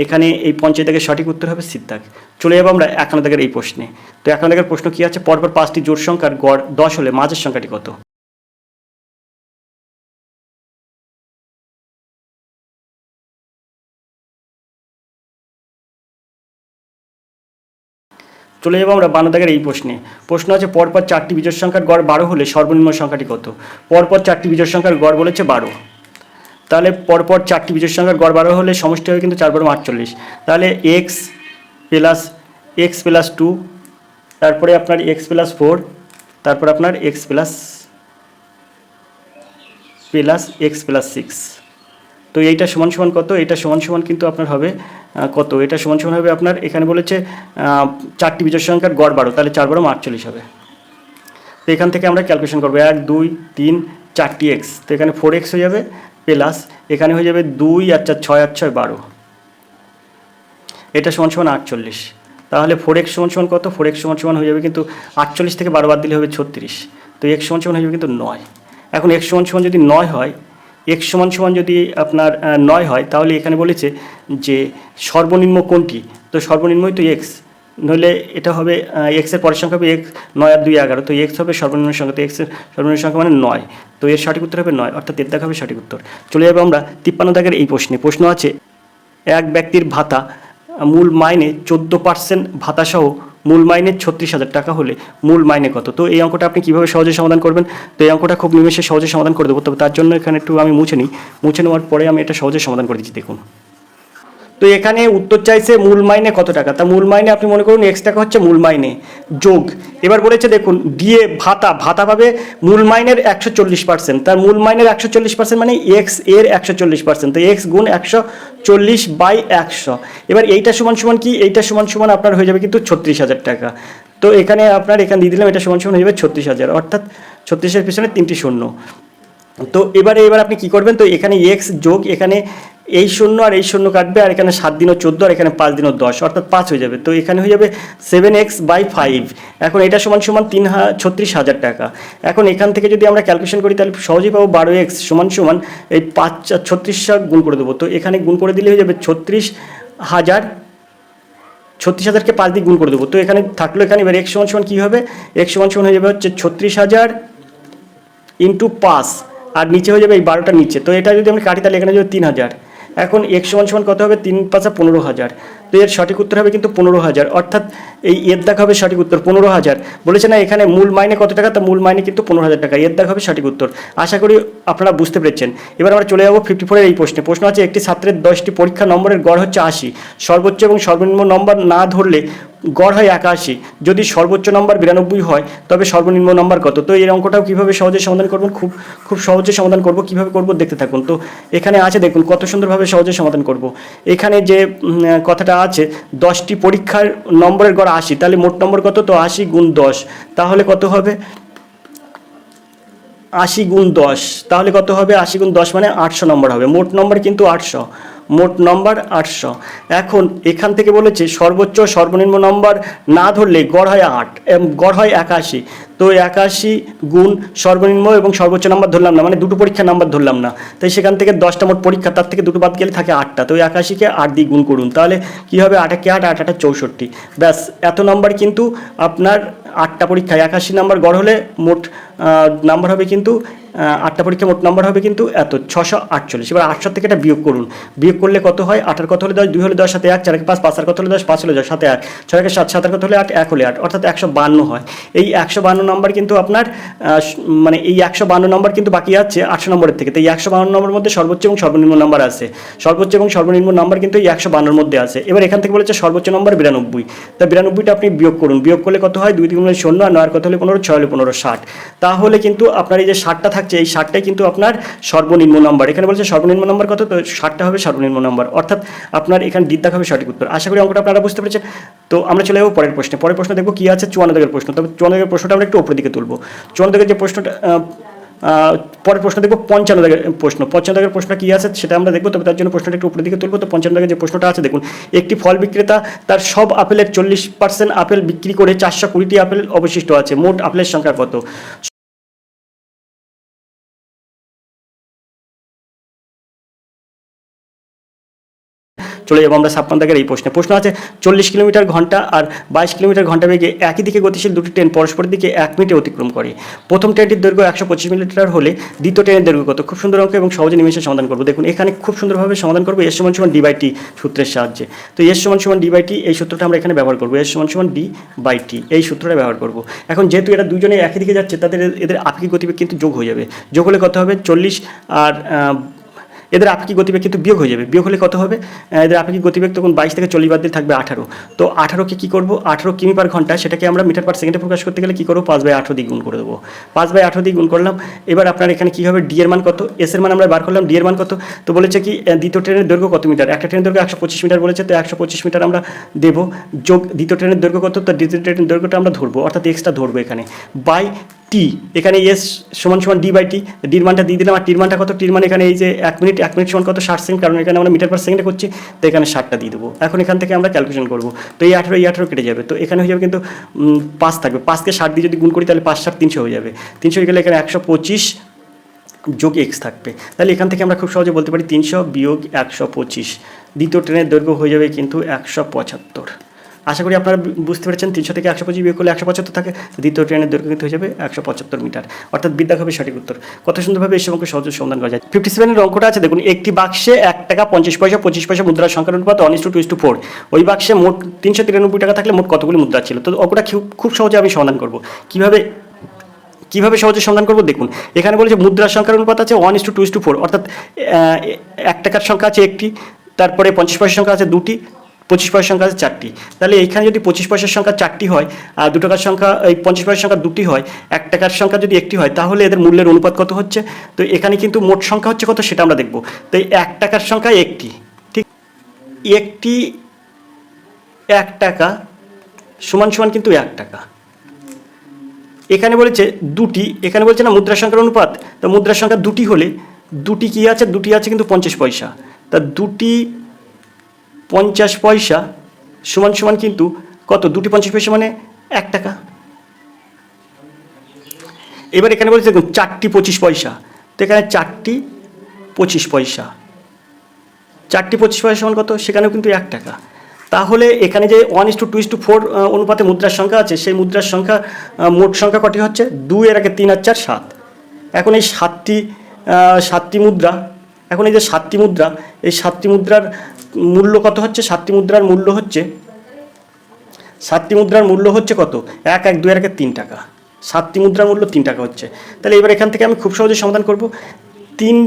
এখানে এই পঞ্চায়েত দাগের সঠিক উত্তর হবে সিদ্ধাক। চলে যাবো আমরা 51 দাগের এই প্রশ্নে। তো 51 দাগের প্রশ্ন কী আছে? পরপর 5টি জোড় সংখ্যার গড় 10 হলে মাঝের সংখ্যাটি কত? চলে যাবো আমরা 52 দাগের এই প্রশ্নে। প্রশ্ন আছে পরপর 4টি বিজোড় সংখ্যার গড় 12 হলে সর্বনিম্ন সংখ্যাটি কত? পরপর 4টি বিজোড় সংখ্যার গড় বলেছে 12। তাহলে পরপর 4টি বিজোড় সংখ্যার গড় 12 হলে সমষ্টি হবে কিন্তু 4 × 48। তাহলে এক্স প্লাস 2, তারপরে আপনার এক্স প্লাস 4, তারপর আপনার এক্স প্লাস 6। তো এইটা সমান সমান কত? এটা সমান সমান কিন্তু আপনার হবে কত? এটা সমান সমান হবে আপনার, এখানে বলেছে 4টি বিজোড় সংখ্যার গড় 12, তাহলে 4 × 48 হবে। তো এখান থেকে আমরা ক্যালকুলেশন করবো 1 2 3 4টি এক্স, তো এখানে 4x হয়ে যাবে, প্লাস এখানে হয়ে যাবে 2 আর 4 6 আর 6 12, এটা সমান সমান 48। তাহলে 4x সমান সমান কত? 4x সমান সমান হয়ে যাবে কিন্তু 48 থেকে 12 বাদ দিলে হবে 36। তো x সমান সমান হয়ে যাবে কিন্তু 9। এখন x সমান সমান যদি 9 হয়, x সমান সমান যদি আপনার 9 হয়, তাহলে এখানে বলেছে যে সর্বনিম্ন কোনটি? তো সর্বনিম্নই তো x, নইলে এটা হবে এক্সের পরের সংখ্যা হবে এক্স, 9 আর 2 11, তো এক্স হবে সর্বনিম্ন সংখ্যা, তো এক্সের সর্বনিম্ন সংখ্যা মানে 9। তো এর সঠিক উত্তর হবে 9, অর্থাৎ এর দাগ হবে সঠিক উত্তর। চলে যাবো আমরা 53 দাগের এই প্রশ্নে। প্রশ্ন আছে এক ব্যক্তির ভাতা মূল মাইনে 14% ভাতাসহ মূল মাইনে 36,000 টাকা হলে মূল মাইনে কত? তো এই অঙ্কটা আপনি কীভাবে সহজে সমাধান করবেন? তো এই অঙ্কটা খুব নিমেষে সহজে সমাধান করে দেবো, তবে তার জন্য এখানে একটু আমি মুছে নেওয়ার পরে আমি এটা সহজে সমাধান করে দিচ্ছি। দেখুন তো এখানে উত্তর চাইছে মূল মাইনে কত টাকা। তা মূল মাইনে আপনি মনে করুন x টাকা হচ্ছে মূল মাইনে, যোগ এবার বলেছে দেখুন ডিএ ভাতা পাবে মূল মাইনের 140%, তার মূল মাইনের 140% মানে x এর 140%, তো x গুণ 140/100। এবার এইটা সমান সমান কি? এইটা সমান সমান আপনার হয়ে যাবে কিন্তু 36,000 টাকা। তো এখানে আপনার এখানে দিয়ে দিলাম, এটা সমান সমান হয়ে যাবে 36,000, অর্থাৎ 36-এর পিছনে 3টি শূন্য। তো এবার আপনি কি করবেন? তো এখানে x যোগ এখানে এই শূন্য আর এই শূন্য কাটবে, আর এখানে 7 দিন ও 14 আর এখানে 5 দিন ও 10, অর্থাৎ 5 হয়ে যাবে। তো এখানে হয়ে যাবে 7x/5। এখন এটা সমান সমান 36,000 টাকা। এখন এখান থেকে যদি আমরা ক্যালকুলেশন করি তাহলে সহজেই পাবো 12x সমান সমান এই 5 আর 36 গুণ করে দেবো। তো এখানে গুণ করে দিলে হয়ে যাবে 36,000কে 5 দিয়ে গুণ করে দেবো। তো এখানে থাকলো, এখানে এবার x সমান সমান কী হবে, x সমান সমান হয়ে যাবে হচ্ছে 36,000 ইন্টু 5, আর নিচে হয়ে যাবে এই 12টার নিচে। তো এটা যদি আমরা কাটি তাহলে এখানে যাবে 3,000। এখন x সমান সমান কত হবে, 3 × 5 = 15,000। তো এর সঠিক উত্তর হবে কিন্তু 15,000, অর্থাৎ এই এর দাগ হবে সঠিক উত্তর 15,000। বলেছে না এখানে মূল মাইনে কত টাকা, তা মূল মাইনে কিন্তু 15,000 টাকা, এর দাগ হবে সঠিক উত্তর। আশা করি আপনারা বুঝতে পেরেছেন। এবার আমরা চলে যাবো 54-এর এই প্রশ্নে। প্রশ্ন আছে একটি ছাত্রের 10টি পরীক্ষা নম্বরের গড় হচ্ছে 80, সর্বোচ্চ এবং সর্বনিম্ন নম্বর না ধরলে গড় হয় 81, যদি সর্বোচ্চ নম্বর 92 হয় তবে সর্বনিম্ন নম্বর কত। তো এই অঙ্কটাও কীভাবে সহজে সমাধান করবেন, খুব সহজে সমাধান করব। কীভাবে করব দেখতে থাকুন। তো এখানে আছে দেখুন কত সুন্দরভাবে সহজে সমাধান করব। এখানে যে কথাটা আছে 10টি পরীক্ষার নম্বরের গড় 80, তাহলে মোট নম্বর কত, তো 80 × 10, তাহলে কত হবে 80 × 10, তাহলে কত হবে 80 × 10 মানে 800 নম্বর হবে। মোট নম্বর কিন্তু 800, মোট নম্বর 800। এখন এখান থেকে বলেছে সর্বোচ্চ সর্বনিম্ন নম্বর না ধরলে গড় হয় 8, গড় হয় 81। তো 81 গুণ সর্বনিম্ন এবং সর্বোচ্চ নাম্বার ধরলাম না, মানে দুটো পরীক্ষার নাম্বার ধরলাম না। তাই সেখান থেকে 10টা মোট পরীক্ষা, তার থেকে দুটো বাদ গেলে থাকে 8টা। তো 81কে 8 দিয়ে গুণ করুন, তাহলে কী হবে 8 × 8 = 8 × 8 = 64। ব্যাস, এত নাম্বার কিন্তু আপনার 8টা পরীক্ষায় 81 নাম্বার গড় হলে মোট নাম্বার হবে কিন্তু 8টা পরীক্ষা মোট নাম্বার হবে কিন্তু এত 648। এবার 800 থেকে এটা বিয়োগ করুন, বিয়োগ করলে কত হয়, 8 আর কত হলে 10, 2 হলে 10, 7 1, 4 5, 5 আর কত হলে 10, 5 হলে 10, 7 1, 6 আর 7, 7 আর কত হলে 8, 1 হলে 8, অর্থাৎ 152 হয়। এই 152 নম্বর কিন্তু আপনার মানে এই 152 নম্বর কিন্তু বাকি আছে 800 নম্বরের থেকে। তো এই 152 নম্বরের মধ্যে সর্বোচ্চ এবং সর্বনিম্ন নম্বর আছে, সর্বোচ্চ এবং সর্বনিম্ন নম্বর কিন্তু এই 152-এর মধ্যে আছে। এবার এখান থেকে বলেছে সর্বোচ্চ নম্বর 92, তা 92টা আপনি বিয়োগ করুন, বিয়োগ করলে কত হয় 2 × 3 = 0, আর 9 আর কত হলে 15, 6 হলে 15, 60। তাহলে কিন্তু আপনার এই যে 60টা থাকছে, এই 60টাই কিন্তু আপনার সর্বনিম্ন নম্বর। এখানে বলছে সর্বনিম্ন নম্বর কত, তো 60টা হবে সর্বনিম্ন নম্বর, অর্থাৎ আপনার এখানে দ্বিতীয় হবে সঠিক উত্তর। আশা করি অঙ্কটা আপনারা বুঝতে পেরেছেন। তো আমরা চলে যাবো পরের প্রশ্নে। পরের প্রশ্ন দেখবো কী আছে, 54 দাগের প্রশ্ন। তবে 54 দাগের প্রশ্নটা আমরা একটু উপরের দিকে তুলবো। 54 দাগের যে প্রশ্নটা, পরের প্রশ্ন দেখবো 55 দাগের প্রশ্ন। 55 দাগের প্রশ্ন কী আছে সেটা আমরা দেখবো, তবে তার জন্য প্রশ্নটা একটু উপরের দিকে তুলবো। তো 55 দাগের যে প্রশ্নটা আছে দেখুন, একটি ফল বিক্রেতা তার সব আপেলের 40% আপেল বিক্রি করে 420টি আপেল অবশিষ্ট আছে, মোট আপেলের সংখ্যা কত। চলে যাবো আমরা 56 দাগের এই প্রশ্নে। প্রশ্ন আছে 40 কিলোমিটার ঘন্টা আর 22 কিলোমিটার ঘন্টা বেগে একই দিকে গতিশীল দুটি ট্রেন পরস্পরের দিকে 1 মিনিটে অতিক্রম করে। প্রথম ট্রেনটির দৈর্ঘ্য 125 মিটার হলে দ্বিতীয় ট্রেনের দৈর্ঘ্য কত। খুব সুন্দর অঙ্ক এবং সহজে নিমেষে সমাধান করবো। দেখুন এখানে খুব সুন্দরভাবে সমাধান করবো S = d/t সূত্রের সাহায্যে। তো S = d/t এই সূত্রটা আমরা এখানে ব্যবহার করবো, S = d/t এই সূত্রটা ব্যবহার করবো। এখন যেহেতু এরা দুজনে একই দিকে যাচ্ছে, এদের আপেক্ষিক গতিবেগ কিন্তু যোগ হয়ে যাবে। যোগ হলে কত হবে 40, আর এদের আপেক্ষিক গতিবেগ কিন্তু বিয়োগ হয়ে যাবে। বিয়োগ হলে কত হবে, এদের আপেক্ষিক গতিবেগ তখন 22 থেকে 40 বাদ দিয়ে থাকবে 18। তো 18কে কী করবো, 18 কিমি/ঘন্টা, সেটাকে আমরা মিটার/সেকেন্ডে প্রকাশ করতে গেলে কী করবো, 5/18 দিয়ে গুণ করে দেবো। 5/18 দিয়ে গুণ করলাম। এবার আপনার এখানে কী হবে, ডি এর মান কত, এস এর মান আমরা বার করলাম, ডি এর মান কত। তো বলেছে কি দ্বিতীয় ট্রেনের দৈর্ঘ্য কত মিটার, একটা ট্রেনের দৈর্ঘ্য 125 মিটার বলেছে, তো 125 মিটার আমরা দেবো, যোগ দ্বিতীয় ট্রেনের দৈর্ঘ্য কত, তো দ্বিতীয় ট্রেনের দৈর্ঘ্যটা আমরা ধরবো, অর্থাৎ এক্সটা ধরবো এখানে, বাই টি। এখানে S = d/t, ডির মানটা দিয়ে দিলাম। আর টির মানটা কত, টির মান এখানে এই যে 1 মিনিট, 1 মিনিট সমান কত 60 সেকেন্ড, কারণ এখানে আমরা মিটার/সেকেন্ডে করছি, তো এখানে 60টা দিয়ে দেবো। এখন এখান থেকে আমরা ক্যালকুলেশন করবো। তো এই 18 কেটে যাবে, তো এখানে হয়ে যাবে কিন্তু 5 থাকবে, 5কে 60 দিয়ে যদি গুণ করি তাহলে 5 × 7 = 300 হয়ে যাবে। 300 হয়ে গেলে এখানে 125 যোগ x থাকবে। তাহলে এখান থেকে আমরা খুব সহজে বলতে পারি 300 বিয়োগ 125, দ্বিতীয় ট্রেনের দৈর্ঘ্য হয়ে যাবে কিন্তু 175। আশা করি আপনারা বুঝতে পেরেছেন। 300 থেকে 125 বিয়োগ করলে 175 থাকে, দ্বিতীয় ট্রেনের দৈর্ঘ্য কিন্তু হয়ে যাবে 175 মিটার, অর্থাৎ বিদ্যা হবে সঠিক উত্তর। কত সুন্দরভাবে এই অঙ্ক সহজে সমাধান করা যায়। 57-এর অঙ্কটা আছে দেখুন, একটি বাক্সে 1 টাকা 50 পয়সা 25 পয়সা মুদ্রার সংখ্যার অনুপাত 1:2:4। ওই বাক্সে মোট 393 টাকা থাকলে মোট কতগুলি মুদ্রা ছিল। তো অঙ্কটা খুব সহজে আমি সমাধান করব। কিভাবে সহজে সমাধান করব দেখুন, এখানে বলেছে মুদ্রার সংখ্যার অনুপাত আছে 1:2:4, অর্থাৎ 1 টাকার সংখ্যা আছে একটি, তারপরে 50 পয়সার সংখ্যা আছে দুটি, 25 পয়সার সংখ্যা আছে 4টি। তাহলে এইখানে যদি 25 পয়সার সংখ্যা 4টি হয়, আর 2 টাকার সংখ্যা এই 50 পয়সার সংখ্যা 2টি হয়, 1 টাকার সংখ্যা যদি 1টি হয়, তাহলে এদের মূল্যের অনুপাত কত হচ্ছে। তো এখানে কিন্তু মোট সংখ্যা হচ্ছে কত সেটা আমরা দেখব। তো এই 1 টাকার সংখ্যা 1টি, ঠিক, একটি 1 টাকা সমান কিন্তু 1 টাকা। এখানে বলেছে দুটি, এখানে বলছে না মুদ্রার সংখ্যার অনুপাত, তো মুদ্রার সংখ্যা দুটি হলে দুটি কী আছে, দুটি আছে কিন্তু 50 পয়সা, তা 2.50 সমান সমান কিন্তু কত, 2.50 মানে 1 টাকা। এবার এখানে বলছে দেখুন 4.25, তো এখানে 4.25, 4.25 সমান কত, সেখানেও কিন্তু 1 টাকা। তাহলে এখানে যে 1:2:4 অনুপাতে মুদ্রার সংখ্যা আছে, সেই মুদ্রার সংখ্যা মোট সংখ্যা কটি হচ্ছে, 2 এর আগে 3 আর 4 7। এখন এই সাতটি মুদ্রা, এখন এই যে 7টি মুদ্রা, এই 7টি মুদ্রার মূল্য কত হচ্ছে, 7টি মুদ্রার মূল্য হচ্ছে কত, 1 1 2 এর আগে 3 টাকা। 7টি মুদ্রার মূল্য 3 টাকা হচ্ছে। তাহলে এবার এখান থেকে আমি খুব সহজে সমাধান করব। 3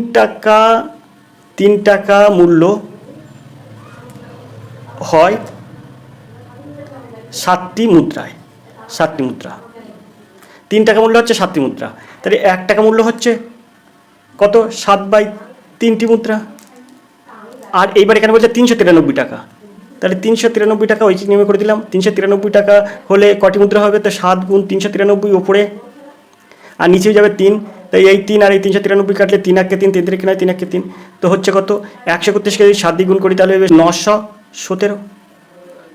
টাকা মূল্য হয় 7টি মুদ্রায়, 7টি মুদ্রা, 3 টাকা মূল্য হচ্ছে 7টি মুদ্রা। তাহলে 1 টাকা মূল্য হচ্ছে কত, 7/3টি মুদ্রা। আর এইবার এখানে বলছে 393 টাকা। তাহলে 393 টাকা ওই নিয়মে করে দিলাম। 393 টাকা হলে কটি মুদ্রা হবে, তো 7 গুণ 393 ওপরে, আর নিচেই যাবে 3। তাই এই 3 আর এই 393 কাটলে 3 1 3, 3 3 9, 3 1 3, তো হচ্ছে কত, 131কে যদি 7 দিয়ে গুণ করি তাহলে হবে 917।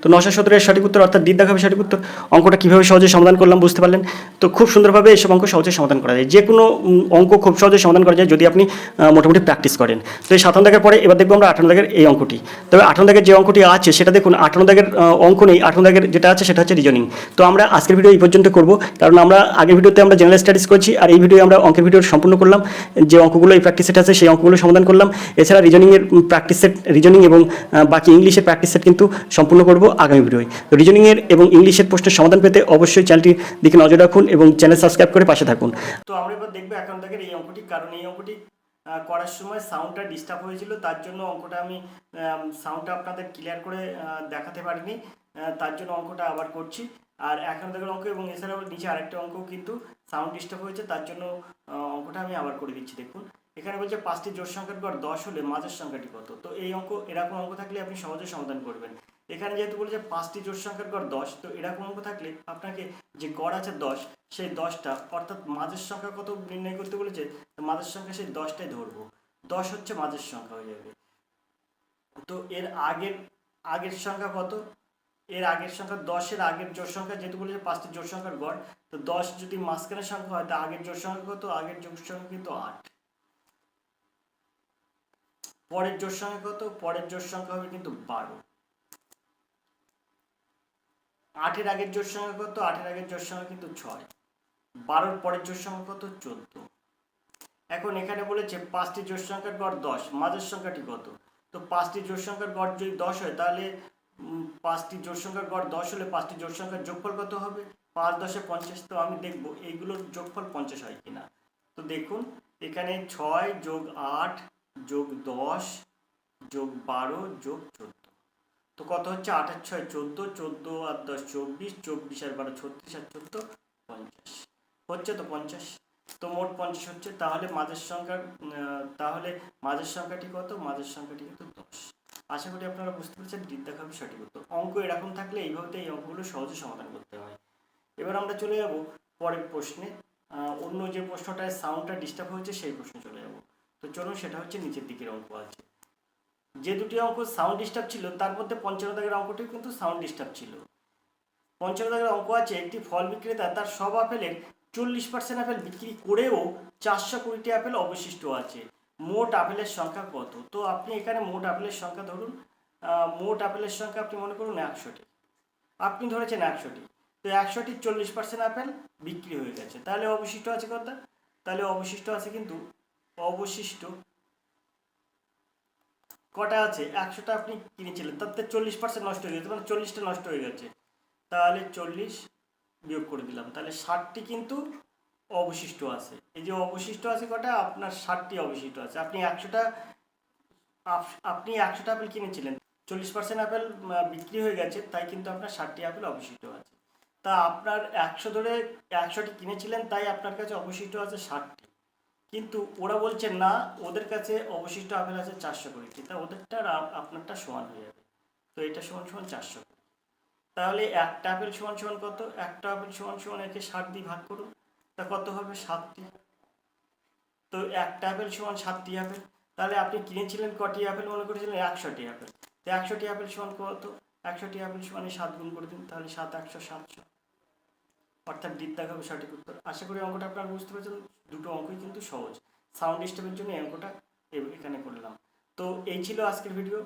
তো 917 এর সঠিক উত্তর, অর্থাৎ দ্বিতীয় দেখাবে সঠিক উত্তর। অঙ্কটা কীভাবে সহজে সমাধান করলাম বুঝতে পারলেন। তো খুব সুন্দরভাবে এসব অঙ্ক সহজে সমাধান করা যায়, যে কোনো অঙ্ক খুব সহজে সমাধান করা যায় যদি আপনি মোটামুটি প্র্যাকটিস করেন। তো এই 57 দাগের পরে এবার দেখবো আমরা 58 দাগের এই অঙ্কটি। তবে 58 দাগের যে অঙ্কটি আছে সেটা দেখুন, 58 দাগের অঙ্ক নেই, 58 দাগের যেটা আছে সেটা হচ্ছে রিজনিং। তো আমরা আজকের ভিডিও এই পর্যন্ত করব, কারণ আমরা আগের ভিডিওতে আমরা জেনারেল স্টাডিজ করেছি, আর এই ভিডিও আমরা অঙ্কের ভিডিও সম্পূর্ণ করলাম। যে অঙ্কগুলো এই প্র্যাকটিস সেট আছে সেই অঙ্কগুলো সমাধান করলাম। এছাড়া রিজনিংয়ের প্র্যাকটিস সেট, রিজনিং এবং বাকি ইংলিশের প্র্যাকটিস সেট কিন্তু সম্পূর্ণ করব আগামী ভিডিওয়। তো রিজনিংয়ের এবং ইংলিশের প্রশ্নের সমাধান পেতে অবশ্যই চ্যানেলটির দিকে নজর রাখুন এবং চ্যানেল সাবস্ক্রাইব করে পাশে থাকুন। তো আমরা এবার দেখবো 51 দাগের এই অঙ্কটি, কারণ এই অঙ্কটি করার সময় সাউন্ডটা ডিস্টার্ব হয়েছিল, তার জন্য অঙ্কটা আমি সাউন্ডটা আপনাদের ক্লিয়ার করে দেখাতে পারিনি, তার জন্য অঙ্কটা আবার করছি। আর 51 দাগের অঙ্ক এবং এছাড়াও নিচে আরেকটা অঙ্ক কিন্তু সাউন্ড ডিস্টার্ব হয়েছে, তার জন্য অঙ্কটা আমি আবার করে দিচ্ছি। দেখুন এখানে বলছে 5টি জোড় সংখ্যার গড় 10 হলে মাঝের সংখ্যাটি কত। তো এই অঙ্ক, এরকম অঙ্ক থাকলে আপনি সহজে সমাধান করবেন। এখানে যেহেতু বলেছে 5টি জোড় সংখ্যার গড় 10, তো এরকম অঙ্ক থাকলে আপনাকে যে গড় আছে 10, সেই 10টা অর্থাৎ মাঝের সংখ্যা কত নির্ণয় করতে বলেছে, মাঝের সংখ্যা সেই 10টাই ধরবো। 10 হচ্ছে মাঝের সংখ্যা হয়ে যাবে। তো এর আগের সংখ্যা কত, এর আগের সংখ্যা 10-এর আগের জোড় সংখ্যা, যেহেতু বলেছে 5টি জোড় সংখ্যার গড়, তো 10 যদি মাঝখানের সংখ্যা হয় তা আগের জোড় সংখ্যা কত, আগের জোড় সংখ্যা কিন্তু 8। পরের জোড় সংখ্যা কত, পরের জোড় সংখ্যা হবে কিন্তু 12। 8-এর আগের জোড় সংখ্যা কত, 8-এর আগের জোড় সংখ্যা কিন্তু 6। 12-র পরের জোড় সংখ্যা কত, 14। এখন এখানে বলেছে 5টি জোড় সংখ্যার গড় 10, মাঝের সংখ্যাটি কত। তো 5টি জোড় সংখ্যার গড় যদি 10 হয়, তাহলে 5টি জোড় সংখ্যার গড় 10 হলে 5টি জোড় সংখ্যার যোগফল কত হবে, 5 10 50। তো আমি দেখব এইগুলোর যোগফল 50 হয় কিনা। তো দেখুন এখানে 6 যোগ 8 যোগ 10 যোগ 12 যোগ 14, তো কত হচ্ছে, 8 আর 6 14, 14 আর 10 24, 24 আর 12 36, আর 14 50 হচ্ছে, তো 50। তো মোট 50 হচ্ছে। তাহলে মাঝের সংখ্যাটি কত, মাঝের সংখ্যাটি কিন্তু 10। আশা করি আপনারা বুঝতে পেরেছেন, দেখাবে সঠিক উত্তর। অঙ্ক এরকম থাকলে এইভাবে এই অঙ্কগুলো সহজে সমাধান করতে হয়। এবার আমরা চলে যাব পরের প্রশ্নে। অন্য যে প্রশ্নটায় সাউন্ডটা ডিস্টার্ব হয়েছে সেই প্রশ্নে চলে যাব। তো চলুন, সেটা হচ্ছে নিচের দিকের অঙ্ক আছে। যে দুটি অঙ্ক সাউন্ড ডিস্টার্ব ছিল তার মধ্যে 55 দাগের অঙ্কটিও কিন্তু সাউন্ড ডিস্টার্ব ছিল। 55 দাগের অঙ্ক আছে, একটি ফল বিক্রেতা তার সব আপেলের 40% আপেল বিক্রি করেও 420টি আপেল অবশিষ্ট আছে। মোট আপেলের সংখ্যা কত। তো আপনি এখানে মোট আপেলের সংখ্যা ধরুন, মোট আপেলের সংখ্যা আপনি মনে করুন 100টি, আপনি ধরেছেন 100টি। তো 100টির 40% আপেল বিক্রি হয়ে গেছে, তাহলে অবশিষ্ট আছে কত, তাহলে অবশিষ্ট আছে কিন্তু, অবশিষ্ট কটা আছে, 100টা আপনি কিনেছিলেন, তাতে 40% নষ্ট হয়ে গেছে, মানে 40টা নষ্ট হয়ে গেছে। তাহলে 40 বিয়োগ করে দিলাম, তাহলে 60টি কিন্তু অবশিষ্ট আছে। এই যে অবশিষ্ট আছে কটা, আপনার 60টি অবশিষ্ট আছে। আপনি 100টা আপেল কিনেছিলেন, 40% আপেল বিক্রি হয়ে গেছে, তাই কিন্তু আপনার 60টি আপেল অবশিষ্ট আছে। তা আপনার 100 ধরে 100টি কিনেছিলেন, তাই আপনার কাছে অবশিষ্ট আছে 60টি। কিন্তু ওরা বলছে না, ওদের কাছে অবশিষ্ট আপেল আছে 420টি, তা ওদেরটা আর আপনারটা সমান হয়ে যাবে। তো এটা সমান সমান 400। তাহলে একটা আপেল সমান সমান কত, একটা আপেল সমান সমান একে 60 দিয়ে ভাগ করুন, তা কত হবে, 7টি। তো একটা আপেল সমান 7টি আপেল। তাহলে আপনি কিনেছিলেন কটি আপেল, মনে করেছিলেন 100টি আপেল। তো 100টি আপেল সমান কত? 100টি আপেল সমান 7 গুণ করে দিন, তাহলে 7 100 700, অর্থাৎ ডিপ হবে সঠিক উত্তর। আশা করি অঙ্কটা আপনারা বুঝতে পেরেছেন। দুটো অঙ্কই কিন্তু সহজ। সাউন্ড স্টেপের জন্য এই অঙ্কটা এখানে করলাম। তো এই ছিল আজকের ভিডিও।